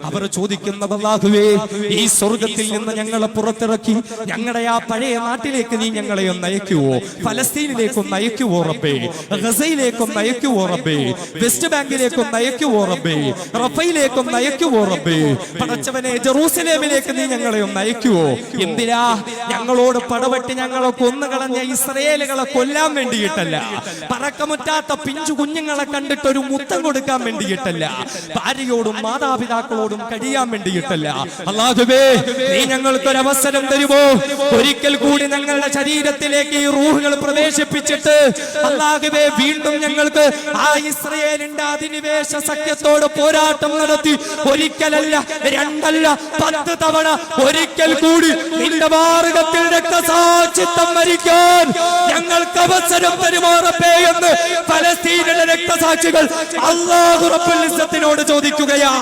അവർ ചോദിക്കുന്നത് അല്ലാഹുവേ, ഈ സ്വർഗത്തിൽ നിന്ന് ഞങ്ങളെ പുറത്തിറക്കി ഞങ്ങളുടെ ആ പഴയ നാട്ടിലേക്ക് നീ ഞങ്ങളെ ഒന്ന് അയക്കുവോ? ഫലസ്തീനിലേക്കൊന്ന് അയക്കുവോ റബ്ബേ? ഗസയിലേക്കൊന്ന് അയക്കുവോ റബ്ബേ? വെസ്റ്റ് ബാങ്കിലേക്കൊന്ന് അയക്കുവോ റബ്ബേ? റഫയിലേക്കൊന്ന് അയക്കുവോ റബ്ബേ? പടച്ചവനെ, ജെറൂസലേമിലേക്ക് നീ ഞങ്ങളെ ഒന്ന് അയക്കുവോ? എന്തിനാ? ഞങ്ങളോട് പടവെട്ടി ഞങ്ങളെ കൊന്നുകളഞ്ഞ ഇസ്രായേലുകളെ കൊല്ലാൻ വേണ്ടിയിട്ടല്ല, പറക്കമുറ്റാത്ത പിഞ്ചു കുഞ്ഞുങ്ങളെ കണ്ടിട്ട് ഒരു മുത്തം കൊടുക്കാൻ വേണ്ടിയിട്ടല്ല, ഭാര്യയോടും മാതാപിതാക്കളോടും കഴിയാൻ വേണ്ടിയിട്ടല്ല. അല്ലാഹുവേ, നീ ഞങ്ങൾക്കൊരു അവസരം തരുമോ? ഒരിക്കൽ കൂടി ഞങ്ങളുടെ ശരീരത്തിലേക്ക് ഈ റൂഹുകൾ പ്രവേശിപ്പിച്ചിട്ട് അല്ലാഹുവേ, വീണ്ടും ഞങ്ങൾക്ക് ആ ഇസ്രായേലിന്റെ അധിനിവേശ സഖ്യത്തോട് പോരാട്ടം നടത്തി ഒരിക്കലല്ല, രണ്ടല്ല, 10 തവണ ഒരിക്കൽ കൂടി നിന്റെ മാർഗത്തിൽ രക്തസാക്ഷിത്വം വരിക്കാൻ ഞങ്ങൾക്ക് അവസരം തരുമോ റബ്ബേ എന്ന് ഫലസ്തീനിലെ രക്തസാക്ഷികൾ അല്ലാഹു റബ്ബുൽ ഇസ്സത്തിനോട് ചോദിക്കുകയാ.